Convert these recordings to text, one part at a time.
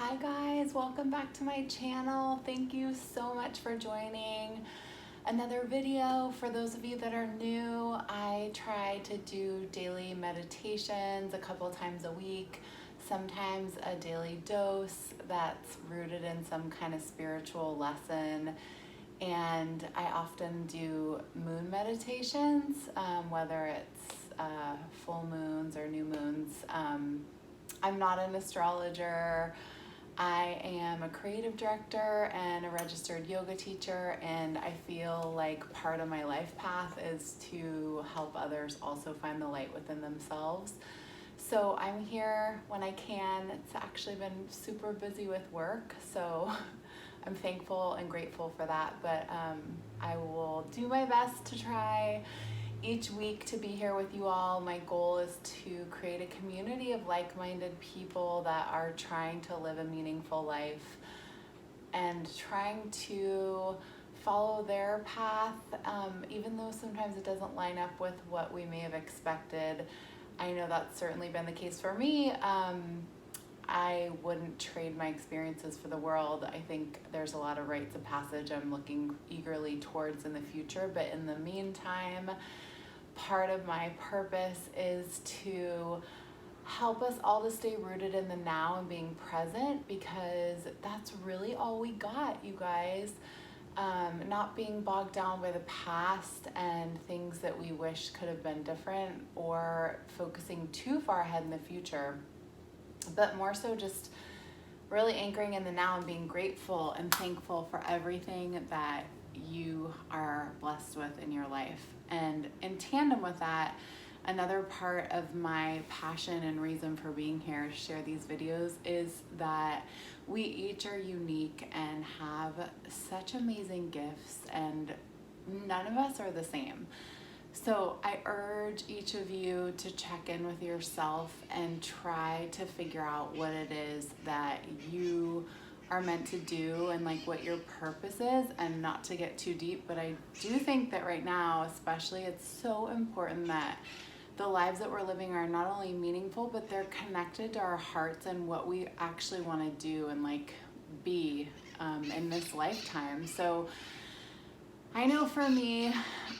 Hi guys, welcome back to my channel. Thank you so much for joining another video. For those of you that are new, I try to do daily meditations a couple times a week, sometimes a daily dose that's rooted in some kind of spiritual lesson. And I often do moon meditations, whether it's full moons or new moons. I'm not an astrologer. I am a creative director and a registered yoga teacher, and I feel like part of my life path is to help others also find the light within themselves. So I'm here when I can. It's actually been super busy with work, so I'm thankful and grateful for that, but I will do my best to try each week to be here with you all. My goal is to create a community of like-minded people that are trying to live a meaningful life and trying to follow their path, even though sometimes it doesn't line up with what we may have expected. I know that's certainly been the case for me. I wouldn't trade my experiences for the world. I think there's a lot of rites of passage I'm looking eagerly towards in the future, but in the meantime, part of my purpose is to help us all to stay rooted in the now and being present, because that's really all we got, you guys. Not being bogged down by the past and things that we wish could have been different, or focusing too far ahead in the future, but more so just really anchoring in the now and being grateful and thankful for everything that you are blessed with in your life. And in tandem with that, another part of my passion and reason for being here to share these videos is that we each are unique and have such amazing gifts, and none of us are the same. So I urge each of you to check in with yourself and try to figure out what it is that you are meant to do and like what your purpose is, and not to get too deep, but I do think that right now especially it's so important that the lives that we're living are not only meaningful, but they're connected to our hearts and what we actually want to do and like be in this lifetime. So I know for me,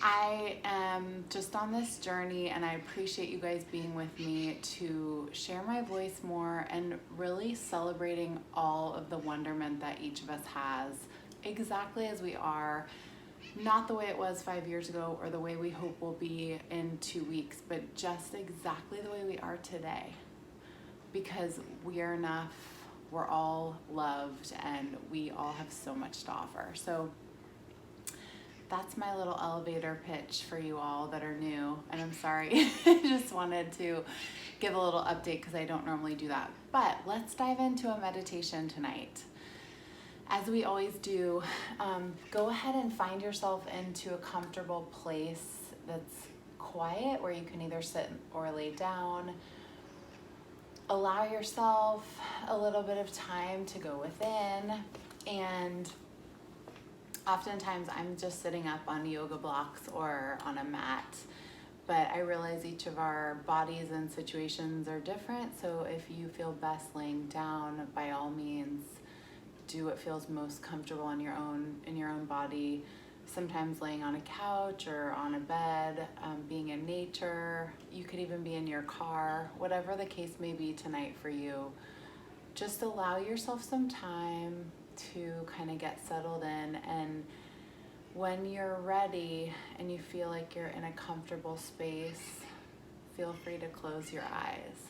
I am just on this journey, and I appreciate you guys being with me to share my voice more and really celebrating all of the wonderment that each of us has, exactly as we are, not the way it was 5 years ago or the way we hope we'll be in 2 weeks, but just exactly the way we are today, because we are enough, we're all loved, and we all have so much to offer. So that's my little elevator pitch for you all that are new, and I'm sorry, I just wanted to give a little update because I don't normally do that. But let's dive into a meditation tonight. As we always do, go ahead and find yourself into a comfortable place that's quiet, where you can either sit or lay down. Allow yourself a little bit of time to go within, and oftentimes I'm just sitting up on yoga blocks or on a mat, but I realize each of our bodies and situations are different. So if you feel best laying down, by all means, do what feels most comfortable in your own body. Sometimes laying on a couch or on a bed, being in nature. You could even be in your car, whatever the case may be tonight for you. Just allow yourself some time to kind of get settled in, and when you're ready and you feel like you're in a comfortable space, feel free to close your eyes.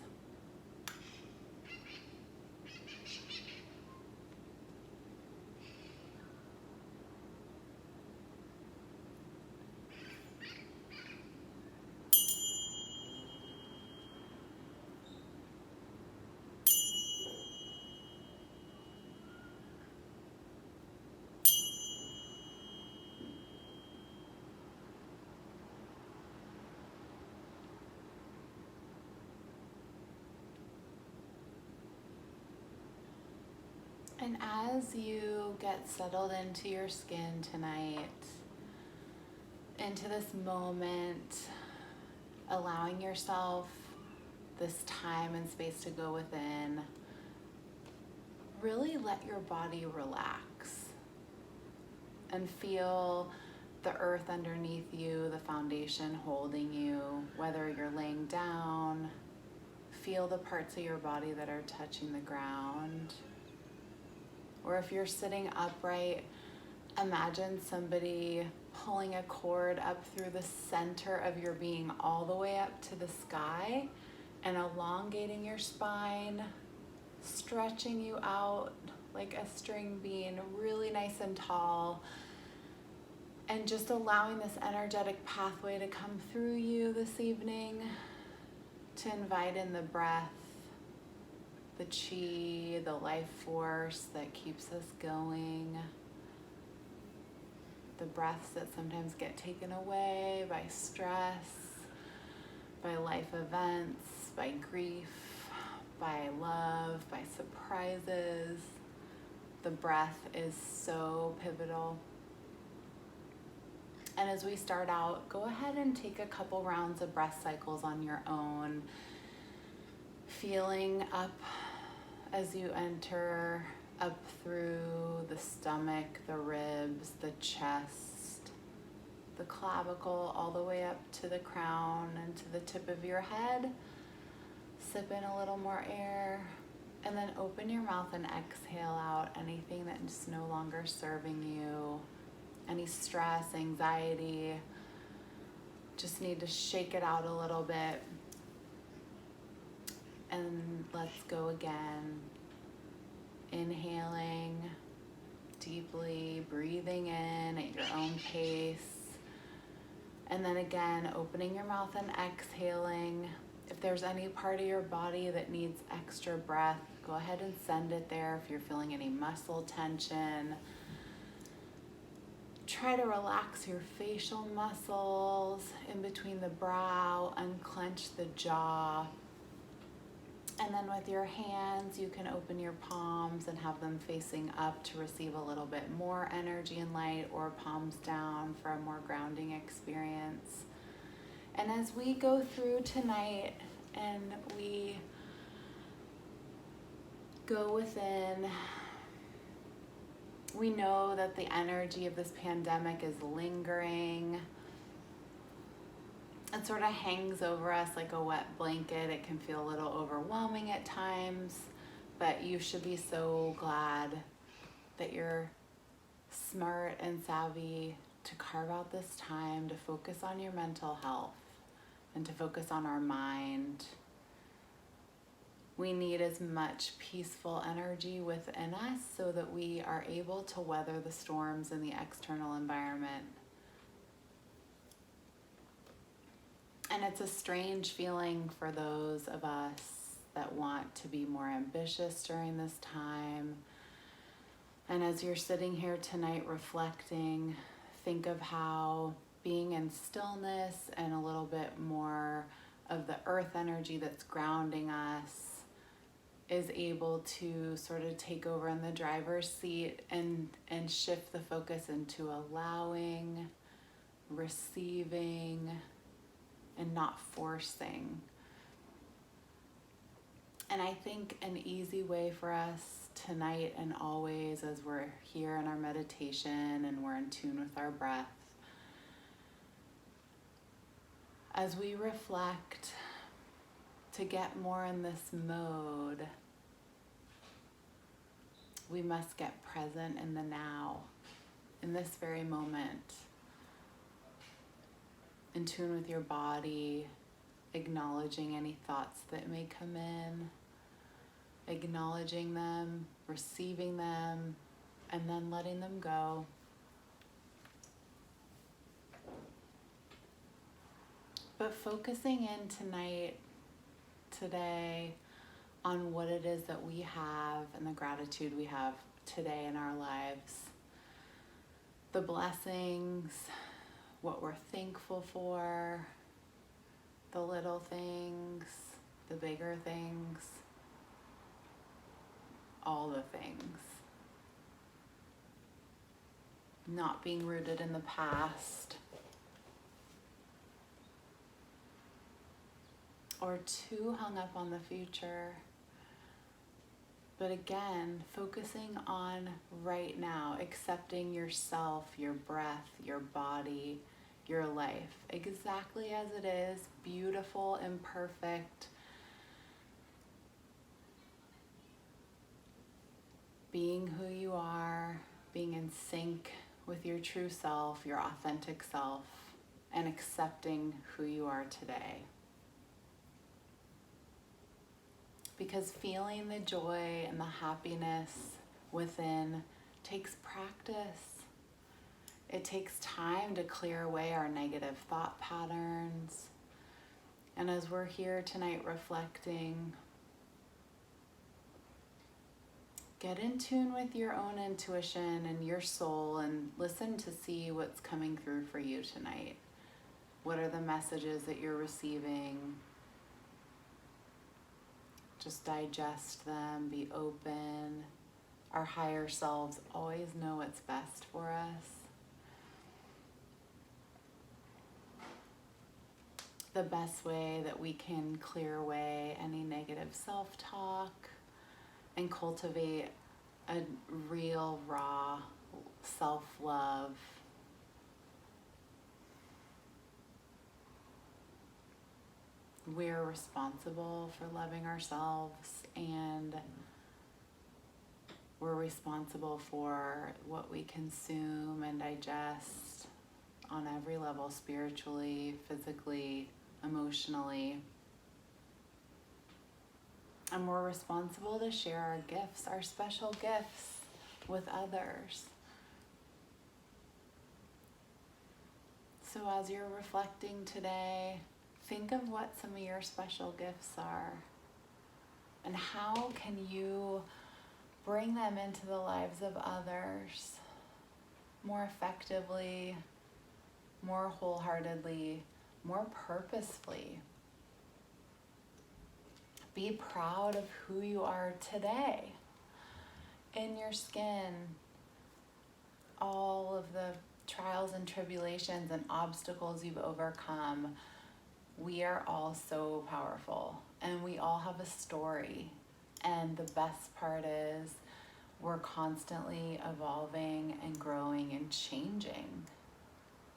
And as you get settled into your skin tonight, into this moment, allowing yourself this time and space to go within, really let your body relax and feel the earth underneath you, the foundation holding you, whether you're laying down. Feel the parts of your body that are touching the ground. Or if you're sitting upright, imagine somebody pulling a cord up through the center of your being all the way up to the sky and elongating your spine, stretching you out like a string bean, really nice and tall, and just allowing this energetic pathway to come through you this evening to invite in the breath, the chi, the life force that keeps us going, the breaths that sometimes get taken away by stress, by life events, by grief, by love, by surprises. The breath is so pivotal. And as we start out, go ahead and take a couple rounds of breath cycles on your own, feeling up as you enter, up through the stomach, the ribs, the chest, the clavicle, all the way up to the crown and to the tip of your head. Sip in a little more air, and then open your mouth and exhale out anything that's no longer serving you. Any stress, anxiety, just need to shake it out a little bit. And let's go again. Inhaling deeply, breathing in at your own pace. And then again, opening your mouth and exhaling. If there's any part of your body that needs extra breath, go ahead and send it there. If you're feeling any muscle tension, try to relax your facial muscles in between the brow, unclench the jaw. And then with your hands, you can open your palms and have them facing up to receive a little bit more energy and light, or palms down for a more grounding experience. And as we go through tonight and we go within, we know that the energy of this pandemic is lingering. It sort of hangs over us like a wet blanket. It can feel a little overwhelming at times, but you should be so glad that you're smart and savvy to carve out this time to focus on your mental health and to focus on our mind. We need as much peaceful energy within us so that we are able to weather the storms in the external environment. And it's a strange feeling for those of us that want to be more ambitious during this time. And as you're sitting here tonight reflecting, think of how being in stillness and a little bit more of the earth energy that's grounding us is able to sort of take over in the driver's seat and shift the focus into allowing, receiving, and not forcing. And I think an easy way for us tonight and always, as we're here in our meditation and we're in tune with our breath, as we reflect, to get more in this mode, we must get present in the now, in this very moment, in tune with your body, acknowledging any thoughts that may come in, acknowledging them, receiving them, and then letting them go. But focusing in tonight, today, on what it is that we have and the gratitude we have today in our lives. The blessings, what we're thankful for, the little things, the bigger things, all the things. Not being rooted in the past, or too hung up on the future, But again, focusing on right now, accepting yourself, your breath, your body, your life, exactly as it is, beautiful, imperfect. Being who you are, being in sync with your true self, your authentic self, and accepting who you are today. Because feeling the joy and the happiness within takes practice. It takes time to clear away our negative thought patterns. And as we're here tonight reflecting, get in tune with your own intuition and your soul and listen to see what's coming through for you tonight. What are the messages that you're receiving? Just digest them, be open. Our higher selves always know what's best for us. The best way that we can clear away any negative self-talk and cultivate a real, raw self-love. We're responsible for loving ourselves, and we're responsible for what we consume and digest on every level, spiritually, physically, emotionally. And we're responsible to share our gifts, our special gifts, with others. So as you're reflecting today, think of what some of your special gifts are and how can you bring them into the lives of others more effectively, more wholeheartedly, more purposefully. Be proud of who you are today, in your skin, all of the trials and tribulations and obstacles you've overcome. We are all so powerful, and we all have a story. And the best part is we're constantly evolving and growing and changing.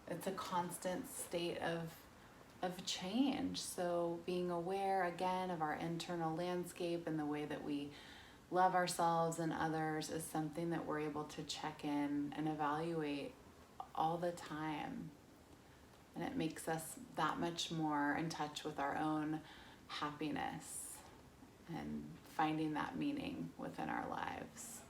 It's a constant state of change. So being aware again of our internal landscape and the way that we love ourselves and others is something that we're able to check in and evaluate all the time. And it makes us that much more in touch with our own happiness and finding that meaning within our lives.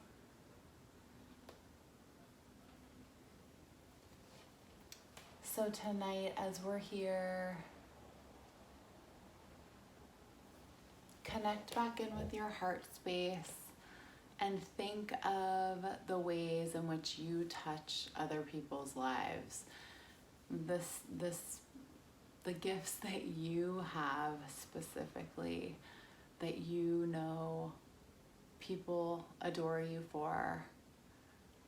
So tonight, as we're here, connect back in with your heart space and think of the ways in which you touch other people's lives. The gifts that you have specifically, that you know people adore you for,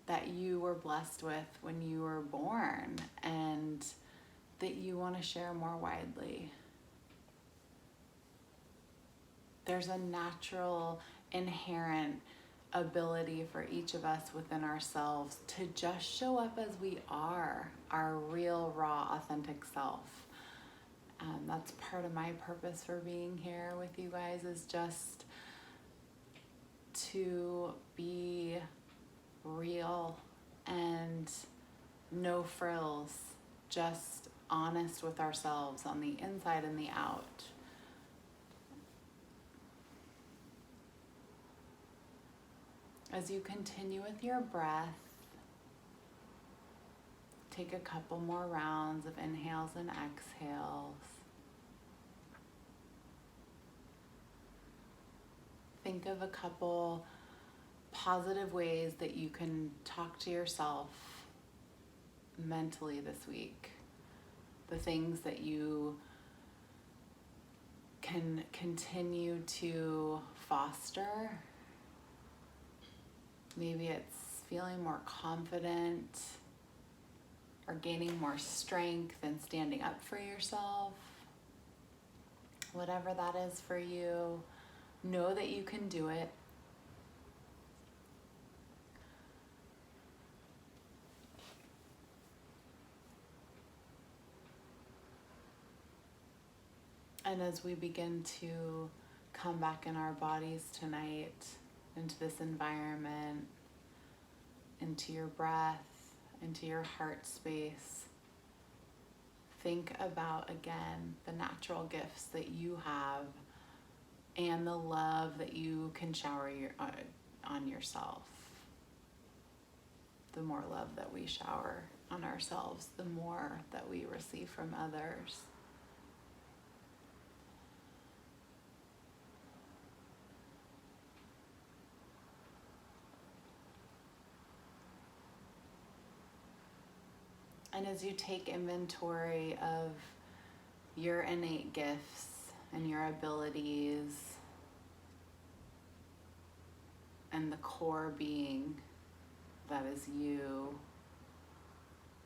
that you were blessed with when you were born, and that you want to share more widely. There's a natural, inherent ability for each of us within ourselves to just show up as we are, our real, raw, authentic self. That's part of my purpose for being here with you guys, is just to be real and no frills, just honest with ourselves on the inside and the out. As you continue with your breath, take a couple more rounds of inhales and exhales. Think of a couple positive ways that you can talk to yourself mentally this week. The things that you can continue to foster. Maybe it's feeling more confident or gaining more strength and standing up for yourself. Whatever that is for you, know that you can do it. And as we begin to come back in our bodies tonight, into this environment, into your breath, into your heart space, think about again the natural gifts that you have and the love that you can shower on yourself. The more love that we shower on ourselves, the more that we receive from others. And as you take inventory of your innate gifts and your abilities and the core being that is you,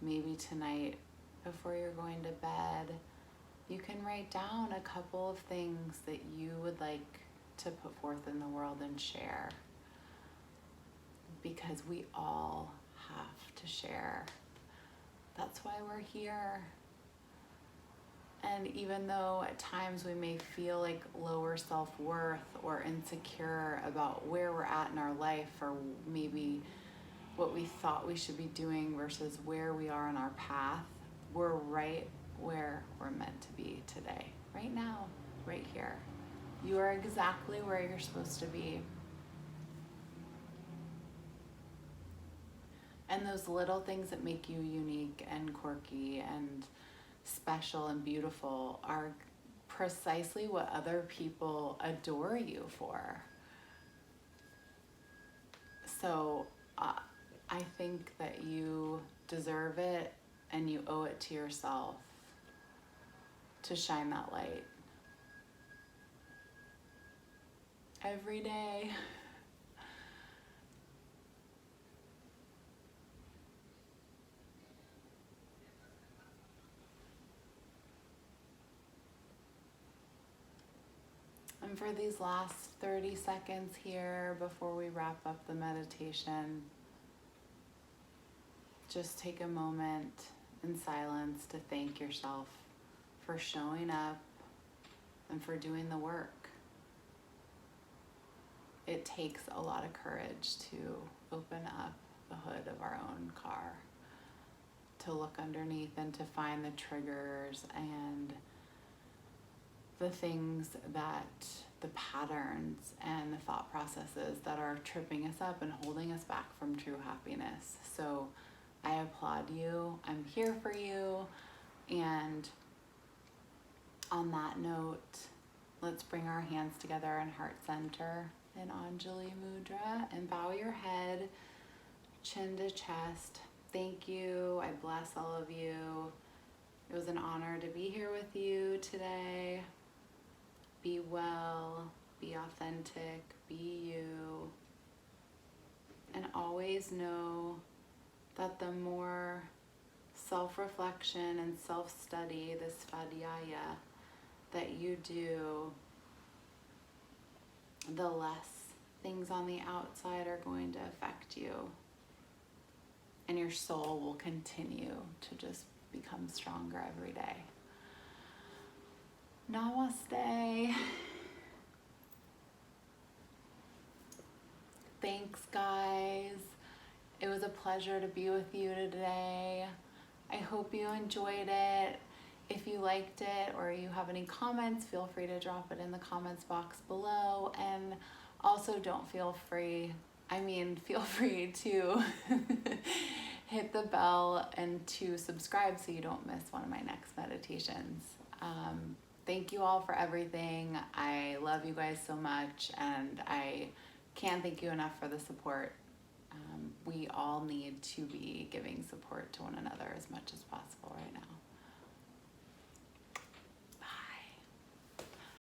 maybe tonight before you're going to bed, you can write down a couple of things that you would like to put forth in the world and share, because we all have to share. That's why we're here. And even though at times we may feel like lower self-worth or insecure about where we're at in our life, or maybe what we thought we should be doing versus where we are on our path, we're right where we're meant to be today, right now, right here. You are exactly where you're supposed to be. And those little things that make you unique and quirky and special and beautiful are precisely what other people adore you for. So I think that you deserve it and you owe it to yourself to shine that light every day. And for these last 30 seconds here before we wrap up the meditation, just take a moment in silence to thank yourself for showing up and for doing the work. It takes a lot of courage to open up the hood of our own car, to look underneath and to find the triggers and the things the patterns and the thought processes that are tripping us up and holding us back from true happiness. So I applaud you. I'm here for you. And on that note, let's bring our hands together in heart center in Anjali Mudra and bow your head, chin to chest. Thank you. I bless all of you. It was an honor to be here with you today. Be well, be authentic, be you. And always know that the more self-reflection and self-study, this svadhyaya, that you do, the less things on the outside are going to affect you. And your soul will continue to just become stronger every day. Namaste. Thanks, guys. It was a pleasure to be with you today. I hope you enjoyed it. If you liked it or you have any comments, feel free to drop it in the comments box below. And also feel free to hit the bell and to subscribe so you don't miss one of my next meditations. Thank you all for everything. I love you guys so much, and I can't thank you enough for the support. We all need to be giving support to one another as much as possible right now.